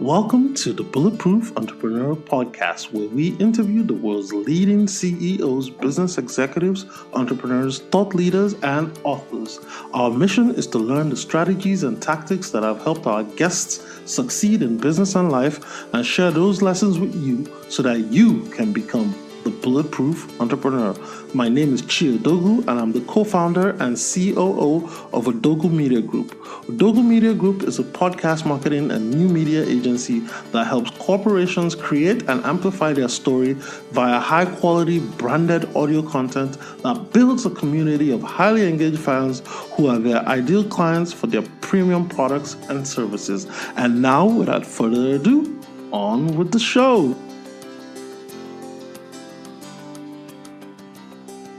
Welcome to the Bulletproof Entrepreneur Podcast, where we interview the world's leading CEOs, business executives, entrepreneurs, thought leaders, and authors. Our mission is to learn the strategies and tactics that have helped our guests succeed in business and life and share those lessons with you so that you can become the Bulletproof Entrepreneur. My name is Chi Odogu, and I'm the co-founder and COO of Odogu Media Group. Odogu Media Group is a podcast marketing and new media agency that helps corporations create and amplify their story via high-quality branded audio content that builds a community of highly engaged fans who are their ideal clients for their premium products and services. And now, without further ado, on with the show.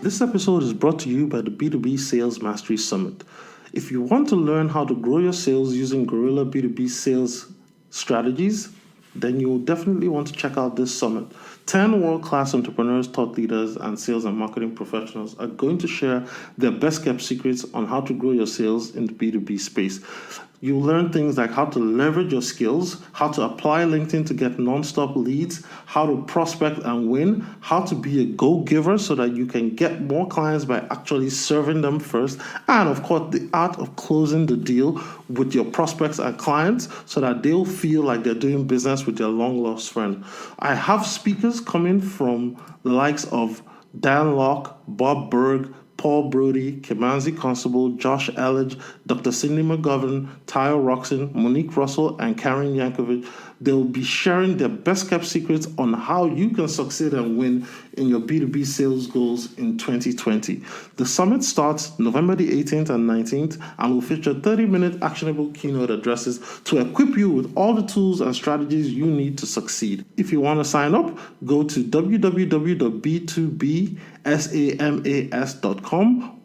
This episode is brought to you by the B2B Sales Mastery Summit. If you want to learn how to grow your sales using guerrilla B2B sales strategies, then you'll definitely want to check out this summit. 10 world-class entrepreneurs, thought leaders, and sales and marketing professionals are going to share their best-kept secrets on how to grow your sales in the B2B space. You'll learn things like how to leverage your skills, how to apply LinkedIn to get non-stop leads, how to prospect and win, how to be a go-giver so that you can get more clients by actually serving them first, and of course, the art of closing the deal with your prospects and clients so that they'll feel like they're doing business with their long-lost friend. I have speakers coming from the likes of Dan Locke, Bob Berg, Paul Brody, Kimanzi Constable, Josh Elledge, Dr. Cindy McGovern, Tayo Roxon, Monique Russell, and Karen Yankovic. They'll be sharing their best-kept secrets on how you can succeed and win in your B2B sales goals in 2020. The summit starts November the 18th and 19th and will feature 30-minute actionable keynote addresses to equip you with all the tools and strategies you need to succeed. If you want to sign up, go to www.b2bsamas.com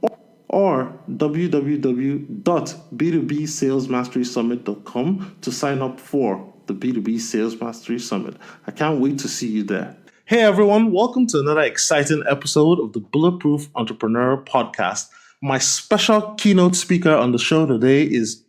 or www.b2bsalesmasterysummit.com to sign up for the B2B Sales Mastery Summit. I can't wait to see you there. Hey everyone, welcome to another exciting episode of the Bulletproof Entrepreneur Podcast. My special keynote speaker on the show today is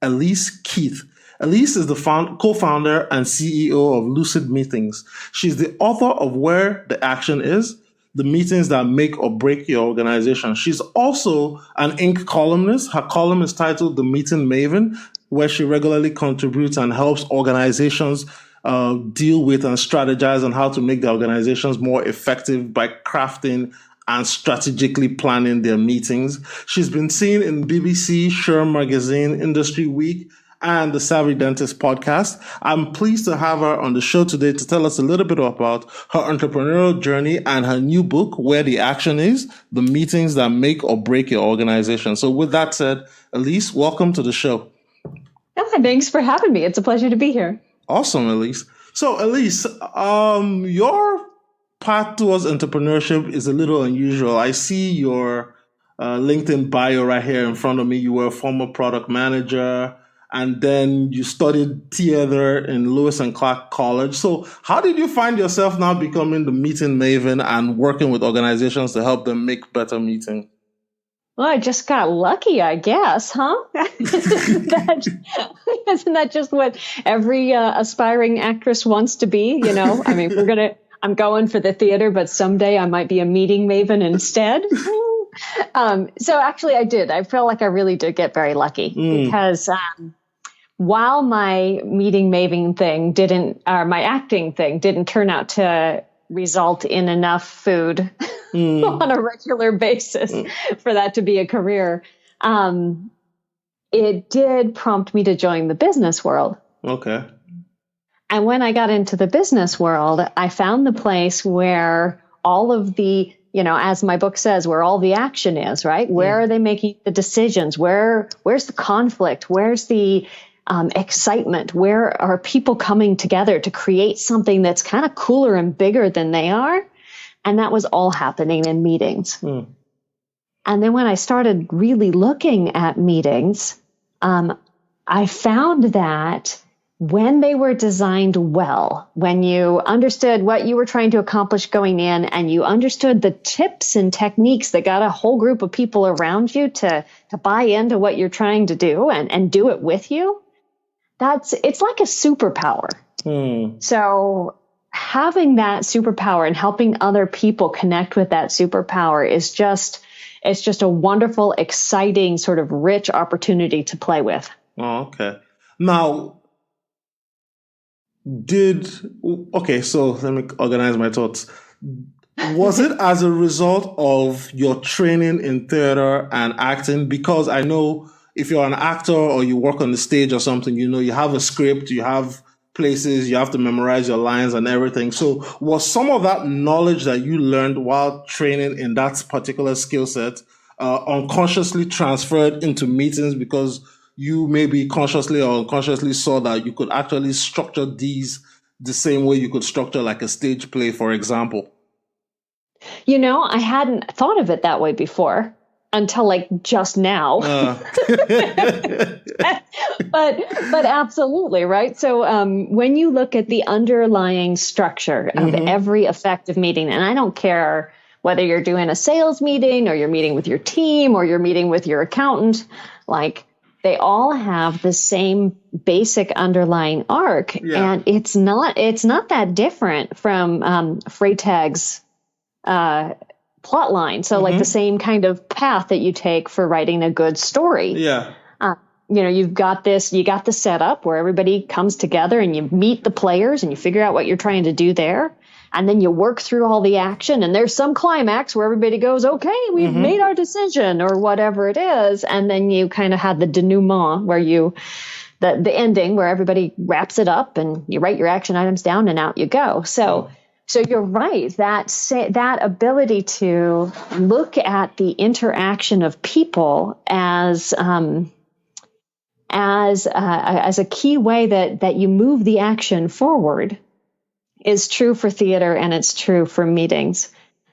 Elise Keith. Elise is the co-founder and CEO of Lucid Meetings. She's the author of Where the Action Is, the meetings that make or break your organization. She's also an Inc. columnist. Her column is titled The Meeting Maven, where she regularly contributes and helps organizations deal with and strategize on how to make their organizations more effective by crafting and strategically planning their meetings. She's been seen in BBC, Sherm Magazine, Industry Week, and the Savvy Dentist podcast. I'm pleased to have her on the show today to tell us a little bit about her entrepreneurial journey and her new book, Where the Action Is, the meetings that make or break your organization. So with that said, Elise, welcome to the show. Thanks for having me. It's a pleasure to be here. Awesome, Elise. So Elise, your path towards entrepreneurship is a little unusual. I see your LinkedIn bio right here in front of me. You were a former product manager, and then you studied theater in Lewis and Clark College. So how did you find yourself now becoming the meeting maven and working with organizations to help them make better meetings? Well, I just got lucky, I guess, huh? Isn't that just what every aspiring actress wants to be? You know, I mean, I'm going for the theater, but someday I might be a meeting maven instead. So actually I did. I felt like I really did get very lucky because while my meeting maven thing my acting thing didn't turn out to result in enough food on a regular basis for that to be a career, it did prompt me to join the business world. Okay. And when I got into the business world, I found the place where all of the, as my book says, where all the action is, right? Where are they making the decisions? Where's the conflict? Where's the excitement? Where are people coming together to create something that's kind of cooler and bigger than they are? And that was all happening in meetings. And then when I started really looking at meetings, I found that when they were designed well, when you understood what you were trying to accomplish going in and you understood the tips and techniques that got a whole group of people around you to buy into what you're trying to do and do it with you, it's like a superpower. So having that superpower and helping other people connect with that superpower is it's just a wonderful, exciting, sort of rich opportunity to play with. Oh, okay. Now, so let me organize my thoughts. Was it as a result of your training in theater and acting? Because I know if you're an actor or you work on the stage or something, you have a script, you have places, you have to memorize your lines and everything. So was some of that knowledge that you learned while training in that particular skill set unconsciously transferred into meetings because you maybe consciously or unconsciously saw that you could actually structure these the same way you could structure like a stage play, for example? I hadn't thought of it that way before until like just now. But absolutely, right? So when you look at the underlying structure of every effective meeting, and I don't care whether you're doing a sales meeting or you're meeting with your team or you're meeting with your accountant, like they all have the same basic underlying arc. Yeah. And it's not that different from Freytag's plot line. So like the same kind of path that you take for writing a good story. Yeah. You got the setup where everybody comes together and you meet the players and you figure out what you're trying to do there. And then you work through all the action and there's some climax where everybody goes, okay, we've made our decision or whatever it is. And then you kind of have the denouement where the ending where everybody wraps it up and you write your action items down and out you go. So you're right. That ability to look at the interaction of people as a key way that you move the action forward is true for theater and it's true for meetings.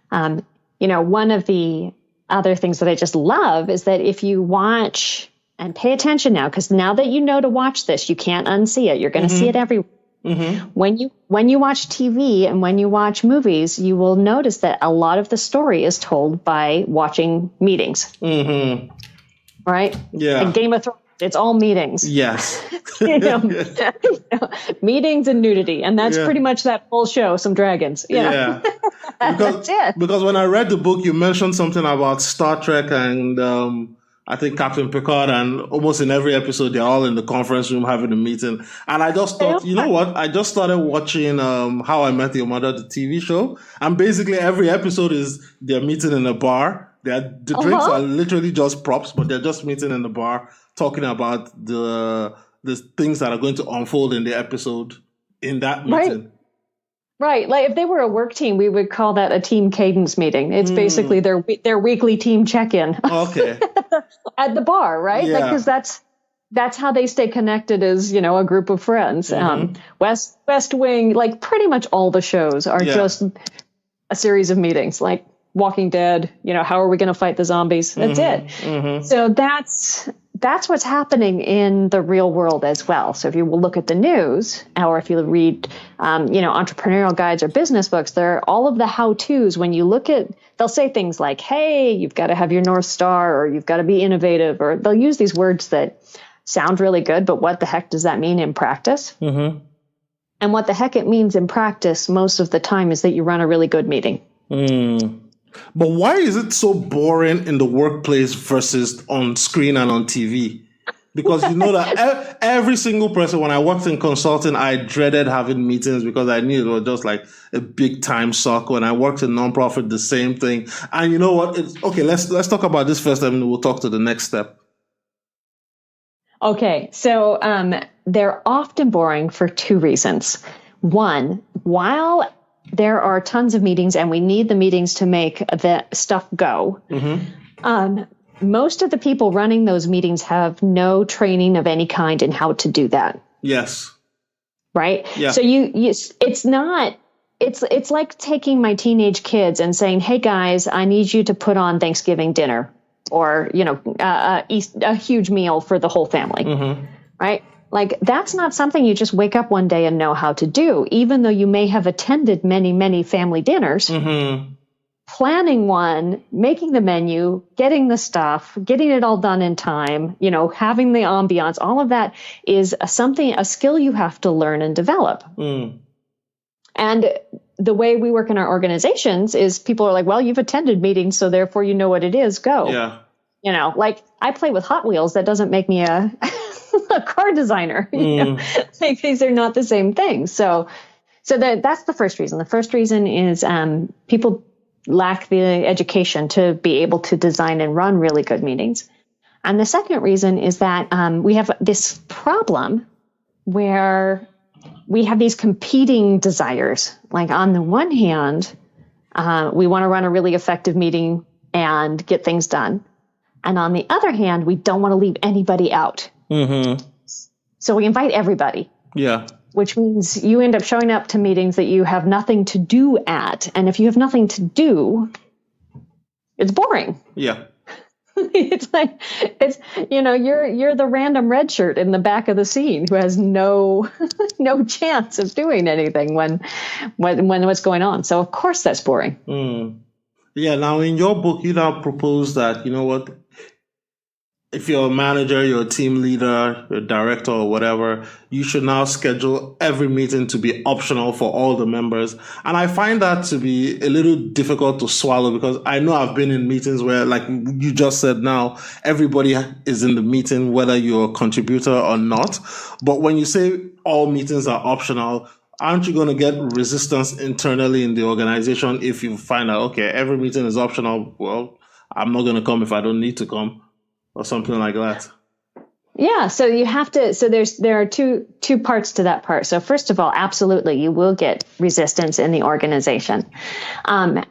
One of the other things that I just love is that if you watch and pay attention now, because now that you know to watch this, you can't unsee it. You're going to see it everywhere. When you watch TV and when you watch movies, you will notice that a lot of the story is told by watching meetings. Right? Yeah. Like Game of Thrones, it's all meetings. Yes. Meetings and nudity. And that's pretty much that whole show, some dragons. Yeah. That's it. Because when I read the book, you mentioned something about Star Trek and I think Captain Picard, and almost in every episode, they're all in the conference room having a meeting. And I just thought, you know what? I just started watching How I Met Your Mother, the TV show. And basically every episode is they're meeting in a bar. The drinks are literally just props, but they're just meeting in the bar, talking about the things that are going to unfold in the episode in that meeting. Right. Like if they were a work team, we would call that a team cadence meeting. It's basically their weekly team check-in. Okay. At the bar, right? Yeah. Because that's how they stay connected as, a group of friends. West Wing, like pretty much all the shows are just a series of meetings, like Walking Dead, how are we going to fight the zombies? That's it. So that's what's happening in the real world as well. So if you will look at the news or if you read, entrepreneurial guides or business books, there are all of the how-tos. When you look at, they'll say things like, hey, you've got to have your North Star or you've got to be innovative, or they'll use these words that sound really good, but what the heck does that mean in practice? And what the heck it means in practice most of the time is that you run a really good meeting. But why is it so boring in the workplace versus on screen and on TV? Because that every single person, when I worked in consulting, I dreaded having meetings because I knew it was just like a big time suck. When I worked in nonprofit, the same thing. And you know what? Let's talk about this first, and then we'll talk to the next step. Okay, so they're often boring for two reasons. One, while there are tons of meetings and we need the meetings to make the stuff go, most of the people running those meetings have no training of any kind in how to do that. Yes. Right? Yeah. So it's like taking my teenage kids and saying, hey guys, I need you to put on Thanksgiving dinner or, a huge meal for the whole family. Right? Like that's not something you just wake up one day and know how to do, even though you may have attended many, many family dinners. planning one, making the menu, getting the stuff, getting it all done in time, having the ambiance, all of that is a skill you have to learn and develop. And the way we work in our organizations is people are like, well, you've attended meetings, so therefore you know what it is. Go. Yeah. Like I play with Hot Wheels. That doesn't make me a car designer. Like these are not the same thing. So that's the first reason. The first reason is people lack the education to be able to design and run really good meetings. And the second reason is that we have this problem where we have these competing desires. Like on the one hand, we want to run a really effective meeting and get things done. And on the other hand, we don't want to leave anybody out. So we invite everybody. Yeah. Which means you end up showing up to meetings that you have nothing to do at. And if you have nothing to do, it's boring. Yeah. It's like, you're the random red shirt in the back of the scene who has no chance of doing anything when what's going on. So of course that's boring. Yeah. Now in your book, you now propose that, you know what, if you're a manager, you're a team leader, you're a director or whatever, you should now schedule every meeting to be optional for all the members. And I find that to be a little difficult to swallow because I know I've been in meetings where, like you just said now, everybody is in the meeting, whether you're a contributor or not. But when you say all meetings are optional, aren't you going to get resistance internally in the organization if you find out, okay, every meeting is optional? Well, I'm not going to come if I don't need to come. Or something like that. Yeah. So you have to, there are two parts to that part. So first of all, absolutely, you will get resistance in the organization. And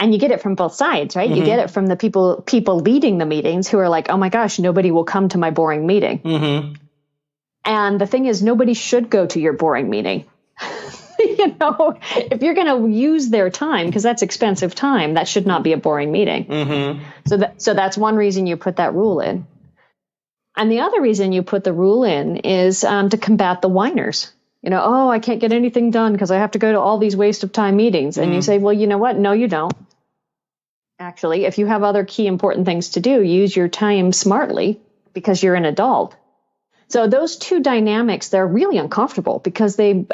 you get it from both sides, right? You get it from the people leading the meetings who are like, oh my gosh, nobody will come to my boring meeting. And the thing is, nobody should go to your boring meeting. If you're going to use their time, because that's expensive time, that should not be a boring meeting. So that's one reason you put that rule in. And the other reason you put the rule in is to combat the whiners. Oh, I can't get anything done because I have to go to all these waste of time meetings. And you say, well, you know what? No, you don't. Actually, if you have other key important things to do, use your time smartly because you're an adult. So those two dynamics, they're really uncomfortable because they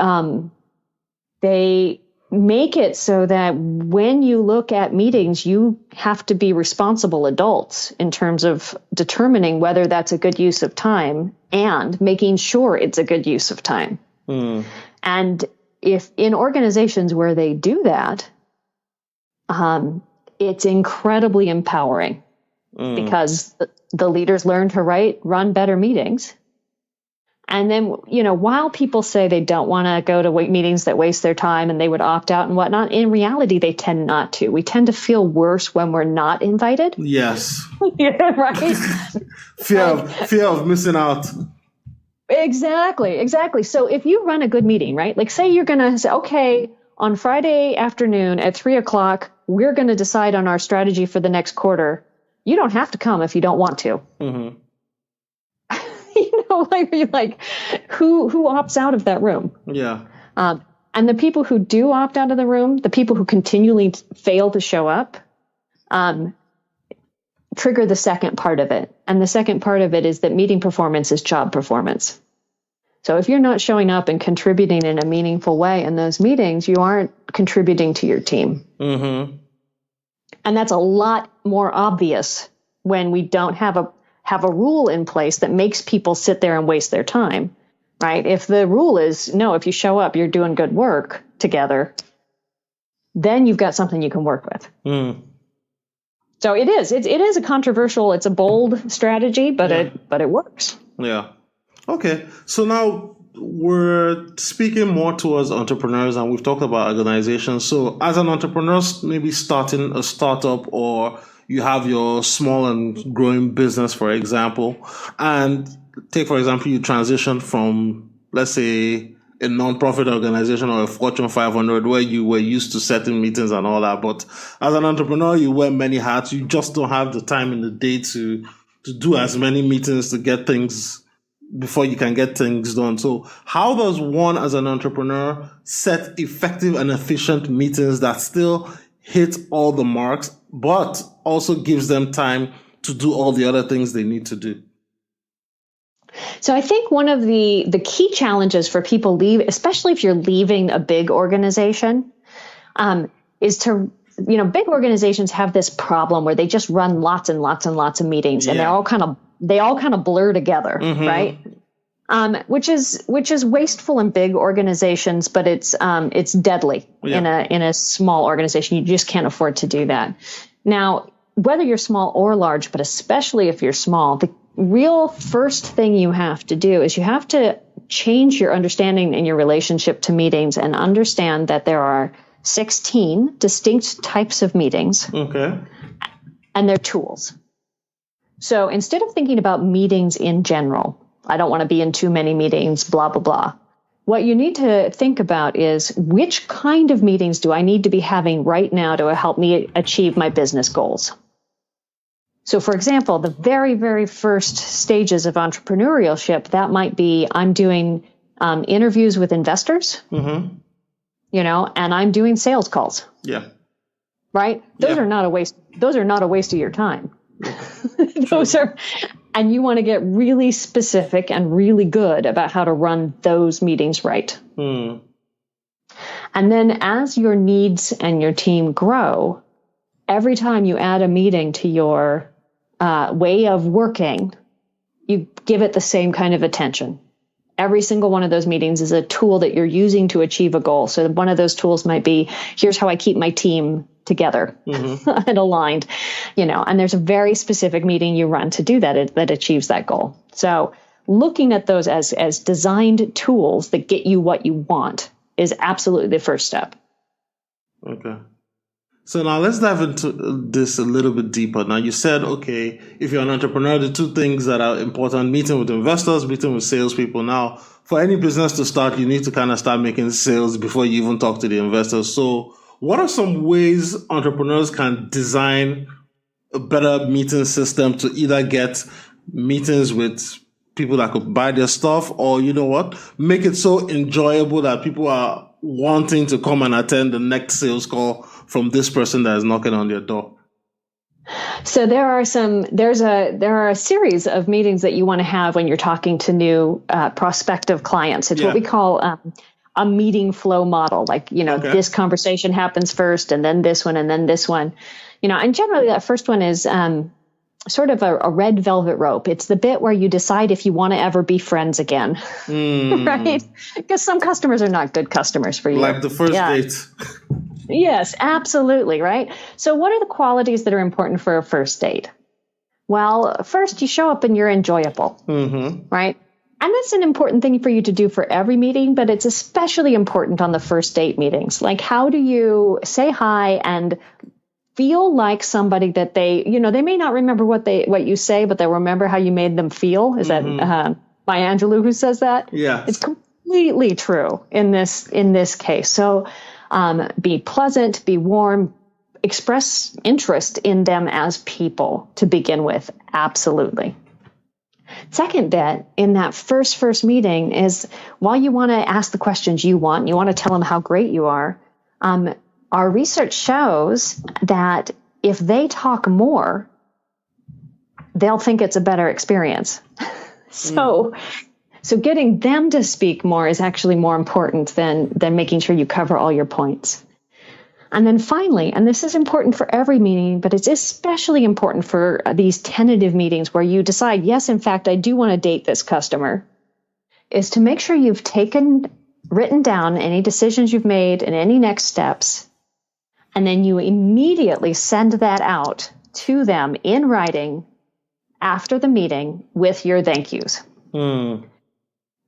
make it so that when you look at meetings, you have to be responsible adults in terms of determining whether that's a good use of time and making sure it's a good use of time. And if in organizations where they do that, it's incredibly empowering because the leaders learn to run better meetings. And then, while people say they don't want to go to meetings that waste their time and they would opt out and whatnot, in reality, they tend not to. We tend to feel worse when we're not invited. Yes. Yeah, right? Fear of missing out. Exactly. So if you run a good meeting, right? Like say you're going to say, okay, on Friday afternoon at 3:00, we're going to decide on our strategy for the next quarter. You don't have to come if you don't want to. Like who opts out of that room? Yeah. And the people who do opt out of the room, the people who continually fail to show up, trigger the second part of it. And the second part of it is that meeting performance is job performance. So if you're not showing up and contributing in a meaningful way in those meetings, you aren't contributing to your team. And that's a lot more obvious when we don't have a rule in place that makes people sit there and waste their time, right? If the rule is, no, if you show up, you're doing good work together, then you've got something you can work with. So it is a controversial, it's a bold strategy, but it works. Yeah. Okay. So now we're speaking more towards entrepreneurs and we've talked about organizations. So as an entrepreneur, maybe starting a startup or you have your small and growing business, for example, and take, for example, you transition from, let's say, a nonprofit organization or a Fortune 500 where you were used to setting meetings and all that. But as an entrepreneur, you wear many hats. You just don't have the time in the day to do as many meetings to get things before you can get things done. So how does one as an entrepreneur set effective and efficient meetings that still hit all the marks, but also gives them time to do all the other things they need to do? So I think one of the key challenges for people especially if you're leaving a big organization, is to, big organizations have this problem where they just run lots and lots and lots of meetings, and they all kind of blur together, right? Which is wasteful in big organizations, but it's deadly in a small organization. You just can't afford to do that. Now, whether you're small or large, but especially if you're small, the real first thing you have to do is you have to change your understanding and your relationship to meetings, and understand that there are 16 distinct types of meetings. Okay. And they're tools. So instead of thinking about meetings in general, I don't want to be in too many meetings, blah, blah, blah. What you need to think about is, which kind of meetings do I need to be having right now to help me achieve my business goals? So, for example, the very, very first stages of entrepreneurship, that might be I'm doing interviews with investors, and I'm doing sales calls. Yeah. Right? Those are not a waste. Those are not a waste of your time. Those are, and you want to get really specific and really good about how to run those meetings right. And then as your needs and your team grow, every time you add a meeting to your way of working, you give it the same kind of attention. Every single one of those meetings is a tool that you're using to achieve a goal. So one of those tools might be, here's how I keep my team together and aligned, and there's a very specific meeting you run to do that achieves that goal. So looking at those as designed tools that get you what you want is absolutely the first step. Okay. So now let's dive into this a little bit deeper. Now you said, okay, if you're an entrepreneur, the two things that are important, meeting with investors, meeting with salespeople. Now, for any business to start, you need to kind of start making sales before you even talk to the investors. So what are some ways entrepreneurs can design a better meeting system to either get meetings with people that could buy their stuff, or, make it so enjoyable that people are wanting to come and attend the next sales call from this person that is knocking on their door? So there are a series of meetings that you want to have when you're talking to new prospective clients. It's what we call a meeting flow model. Like, this conversation happens first, and then this one, and then this one. And generally that first one is sort of a red velvet rope. It's the bit where you decide if you want to ever be friends again, right? Because some customers are not good customers for you. Like the first date. Yes, absolutely, right? So what are the qualities that are important for a first date? Well, first, you show up and you're enjoyable, right? And that's an important thing for you to do for every meeting, but it's especially important on the first date meetings. Like, how do you say hi and feel like somebody that they may not remember what you say, but they'll remember how you made them feel? Is that Maya Angelou who says that? Yeah. It's completely true in this case. So be pleasant, be warm, express interest in them as people to begin with. Absolutely. Second bit in that first meeting is, while you want to ask the questions you want to tell them how great you are, our research shows that if they talk more, they'll think it's a better experience. So getting them to speak more is actually more important than making sure you cover all your points. And then finally, and this is important for every meeting, but it's especially important for these tentative meetings where you decide, yes, in fact, I do want to date this customer, is to make sure you've written down any decisions you've made and any next steps, and then you immediately send that out to them in writing after the meeting with your thank yous.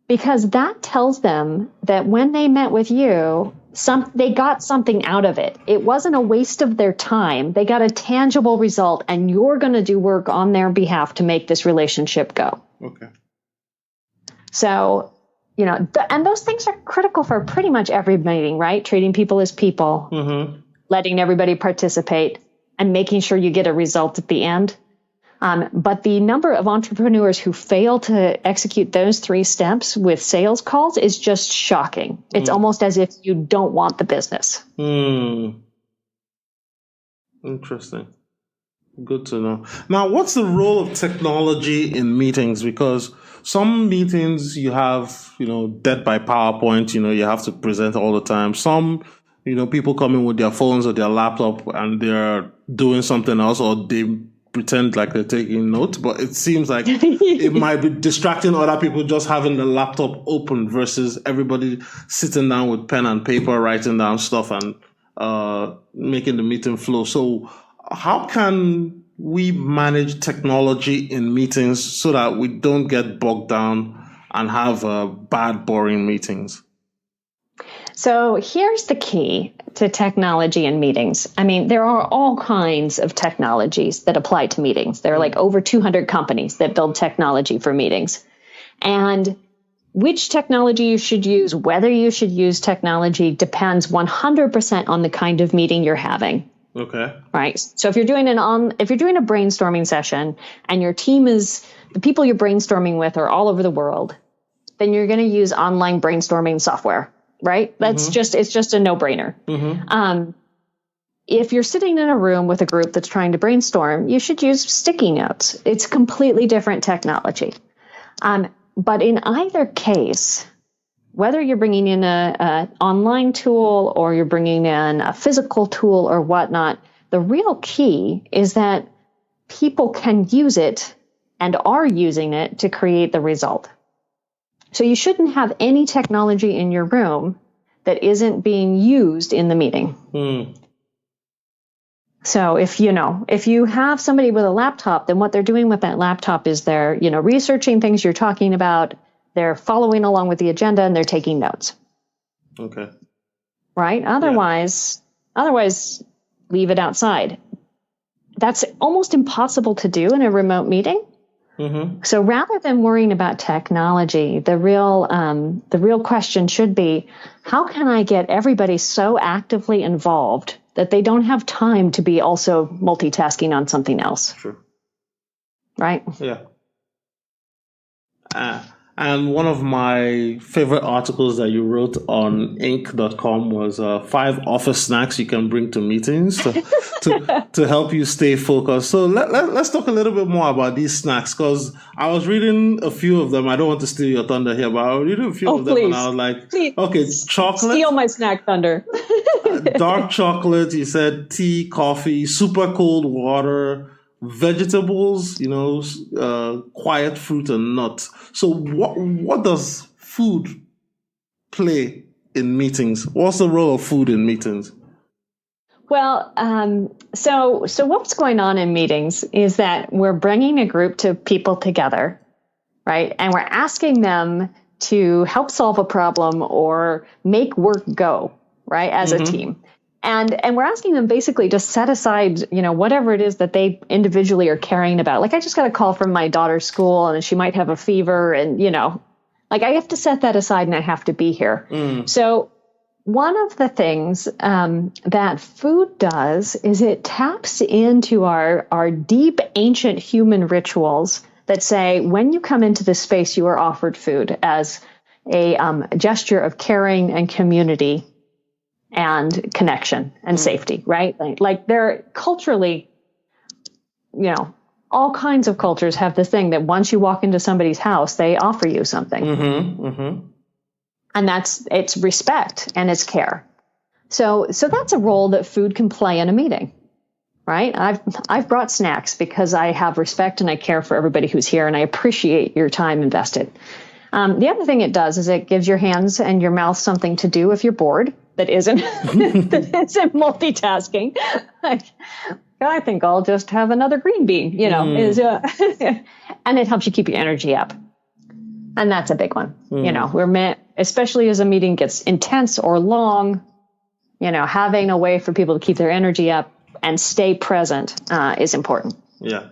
Because that tells them that when they met with you, they got something out of it. It wasn't a waste of their time. They got a tangible result, and you're going to do work on their behalf to make this relationship go. Okay. So, and those things are critical for pretty much every meeting, right? Treating people as people, letting everybody participate, and making sure you get a result at the end. But the number of entrepreneurs who fail to execute those 3 steps with sales calls is just shocking. It's almost as if you don't want the business. Interesting. Good to know. Now, what's the role of technology in meetings? Because some meetings you have, dead by PowerPoint, you have to present all the time. Some, people come in with their phones or their laptop and they're doing something else, or they pretend like they're taking notes, but it seems like it might be distracting other people just having the laptop open versus everybody sitting down with pen and paper, writing down stuff and making the meeting flow. So how can we manage technology in meetings so that we don't get bogged down and have bad, boring meetings? So here's the key to technology in meetings. I mean, there are all kinds of technologies that apply to meetings. There are like over 200 companies that build technology for meetings. And which technology you should use, whether you should use technology, depends 100% on the kind of meeting you're having. Okay. Right. So if you're doing a brainstorming session and your team is the people you're brainstorming with are all over the world, then you're going to use online brainstorming software. Right. It's just a no-brainer. If you're sitting in a room with a group that's trying to brainstorm, you should use sticky notes. It's completely different technology. But in either case, whether you're bringing in an online tool or you're bringing in a physical tool or whatnot, the real key is that people can use it and are using it to create the result. So you shouldn't have any technology in your room that isn't being used in the meeting. So if you have somebody with a laptop, then what they're doing with that laptop is they're, researching things you're talking about, they're following along with the agenda, and they're taking notes. Okay. Right? Otherwise, leave it outside. That's almost impossible to do in a remote meeting. So rather than worrying about technology, the real question should be, how can I get everybody so actively involved that they don't have time to be also multitasking on something else? Sure. Right? Yeah. And one of my favorite articles that you wrote on Inc.com was 5 office snacks you can bring to meetings to help you stay focused. So let's talk a little bit more about these snacks, because I was reading a few of them. I don't want to steal your thunder here, but I was reading a few of them and I was like, okay, chocolate. Steal my snack thunder. Dark chocolate, you said tea, coffee, super cold water, vegetables, quiet fruit and nuts. So what does food play in meetings? What's the role of food in meetings? Well, so what's going on in meetings is that we're bringing a group of people together, right? And we're asking them to help solve a problem or make work go, right, as a team. And we're asking them basically to set aside, whatever it is that they individually are caring about. Like, I just got a call from my daughter's school and she might have a fever and, like, I have to set that aside and I have to be here. So one of the things that food does is it taps into our deep ancient human rituals that say, when you come into this space, you are offered food as a gesture of caring and community and connection and safety, right? Like they're culturally, all kinds of cultures have this thing that once you walk into somebody's house, they offer you something. And it's respect and it's care. So that's a role that food can play in a meeting, right? I've brought snacks because I have respect and I care for everybody who's here and I appreciate your time invested. The other thing it does is it gives your hands and your mouth something to do if you're bored that isn't multitasking. I think I'll just have another green bean, and it helps you keep your energy up. And that's a big one. We're meant, especially as a meeting gets intense or long, having a way for people to keep their energy up and stay present is important. Yeah.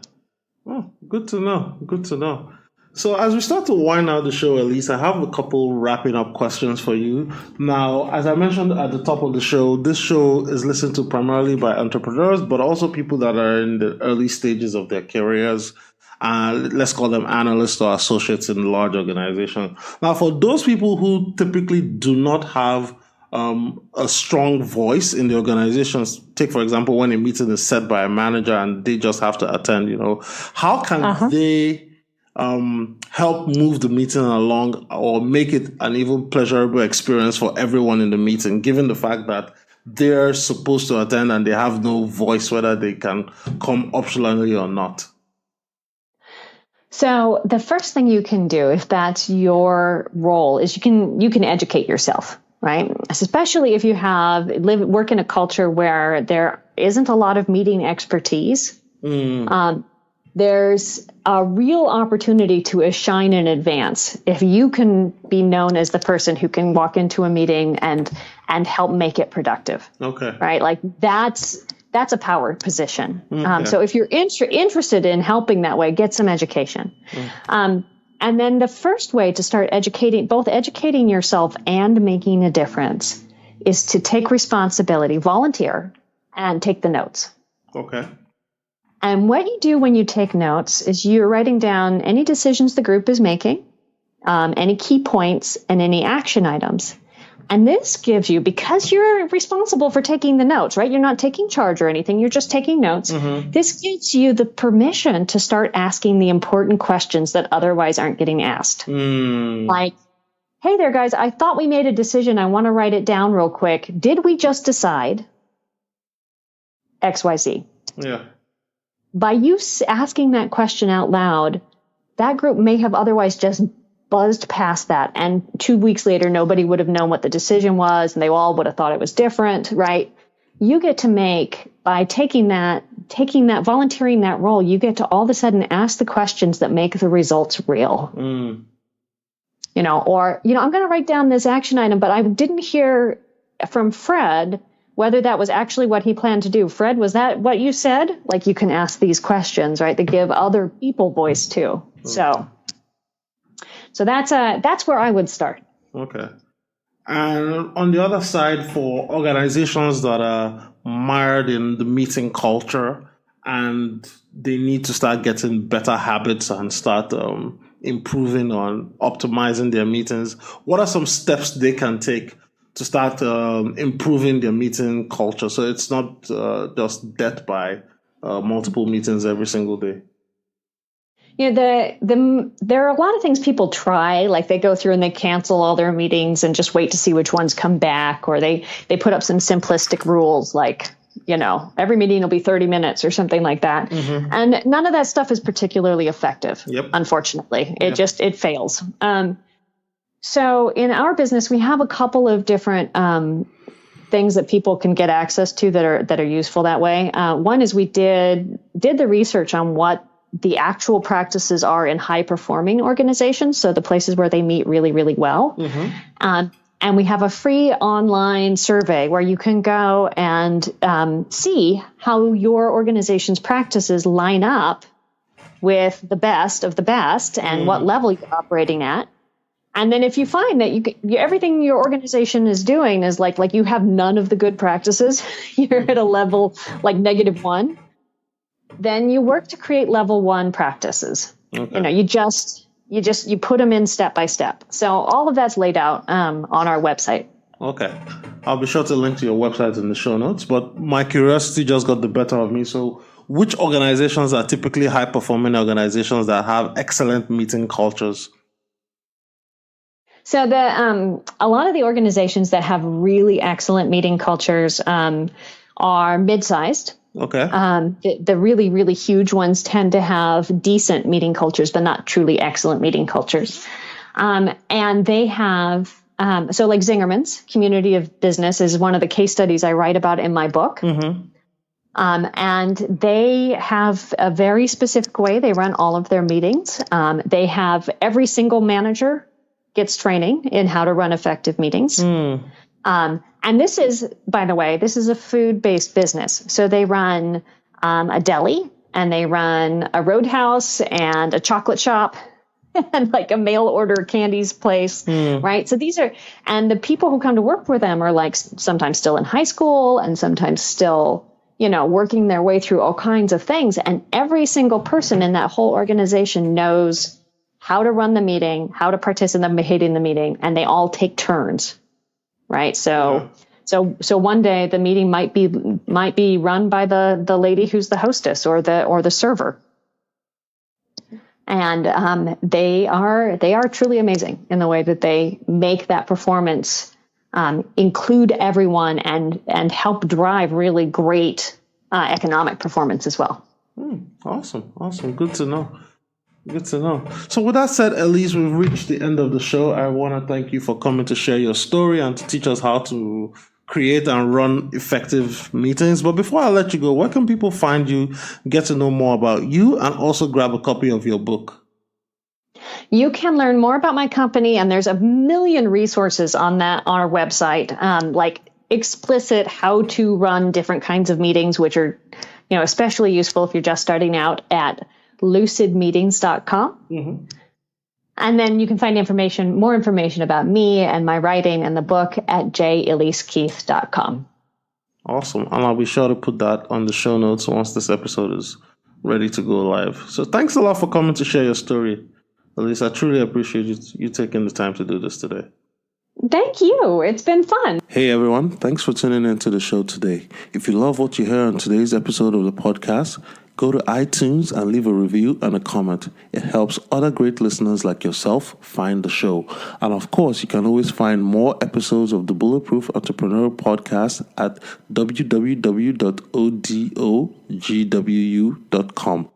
Oh, good to know. So as we start to wind out the show, Elise, I have a couple wrapping up questions for you. Now, as I mentioned at the top of the show, this show is listened to primarily by entrepreneurs, but also people that are in the early stages of their careers. Let's call them analysts or associates in large organizations. Now, for those people who typically do not have a strong voice in the organizations. Take, for example, when a meeting is set by a manager and they just have to attend, how can they help move the meeting along or make it an even pleasurable experience for everyone in the meeting, given the fact that they're supposed to attend and they have no voice whether they can come optionally or not? So the first thing you can do, if that's your role, is you can educate yourself, right? Especially if you work in a culture where there isn't a lot of meeting expertise. There's a real opportunity to shine in advance if you can be known as the person who can walk into a meeting and help make it productive. Okay. Right? Like that's a power position. Okay. So if you're interested in helping that way, get some education. And then the first way to start educating yourself and making a difference is to take responsibility, volunteer, and take the notes. Okay. And what you do when you take notes is you're writing down any decisions the group is making, any key points, and any action items. And this gives you, because you're responsible for taking the notes, right? You're not taking charge or anything. You're just taking notes. This gives you the permission to start asking the important questions that otherwise aren't getting asked. Like, hey there, guys, I thought we made a decision. I want to write it down real quick. Did we just decide XYZ? Yeah. By you asking that question out loud, that group may have otherwise just buzzed past that. And 2 weeks later, nobody would have known what the decision was, and they all would have thought it was different, right? You get to by taking that, volunteering that role, you get to all of a sudden ask the questions that make the results real. I'm going to write down this action item, but I didn't hear from Fred whether that was actually what he planned to do. Fred, was that what you said? Like, you can ask these questions, right? That give other people voice too. So that's where I would start. Okay. And on the other side, for organizations that are mired in the meeting culture and they need to start getting better habits and start improving on optimizing their meetings, what are some steps they can take to start improving their meeting culture so it's not just death by multiple meetings every single day? There are a lot of things people try, like they go through and they cancel all their meetings and just wait to see which ones come back, or they put up some simplistic rules like, every meeting will be 30 minutes or something like that. And none of that stuff is particularly effective, unfortunately. It fails. So in our business, we have a couple of different things that people can get access to that are useful that way. One is we did the research on what the actual practices are in high performing organizations, so the places where they meet really, really well. And we have a free online survey where you can go and see how your organization's practices line up with the best of the best and what level you're operating at. And then if you find that everything your organization is doing is like you have none of the good practices, you're at a level like -1, then you work to create level 1 practices. Okay. You put them in step by step. So all of that's laid out on our website. Okay. I'll be sure to link to your website in the show notes, but my curiosity just got the better of me. So which organizations are typically high-performing organizations that have excellent meeting cultures? So a lot of the organizations that have really excellent meeting cultures are mid-sized. Okay. The really, really huge ones tend to have decent meeting cultures, but not truly excellent meeting cultures. And they have, so like Zingerman's Community of Business is one of the case studies I write about in my book. And they have a very specific way they run all of their meetings. They have every single manager gets training in how to run effective meetings. And this is, by the way, a food-based business. So they run a deli, and they run a roadhouse and a chocolate shop and like a mail order candies place, right? So and the people who come to work for them are like sometimes still in high school and sometimes still, working their way through all kinds of things. And every single person in that whole organization knows how to run the meeting, how to participate in the meeting, and they all take turns right? So one day the meeting might be run by the lady who's the hostess or the server. And they are truly amazing in the way that they make that performance include everyone and help drive really great economic performance as well. Awesome. Good to know. So with that said, Elise, we've reached the end of the show. I want to thank you for coming to share your story and to teach us how to create and run effective meetings. But before I let you go, where can people find you, get to know more about you, and also grab a copy of your book? You can learn more about my company, and there's a million resources on our website, like explicit how to run different kinds of meetings, which are, especially useful if you're just starting out, at lucidmeetings.com. Mm-hmm. And then you can find more information about me and my writing and the book at jelisekeith.com. Awesome. And I'll be sure to put that on the show notes once this episode is ready to go live. So thanks a lot for coming to share your story, Elise. I truly appreciate you taking the time to do this today. Thank you. It's been fun. Hey everyone, thanks for tuning into the show today. If you love what you hear on today's episode of the podcast, go to iTunes and leave a review and a comment. It helps other great listeners like yourself find the show. And of course, you can always find more episodes of the Bulletproof Entrepreneur Podcast at www.odogwu.com.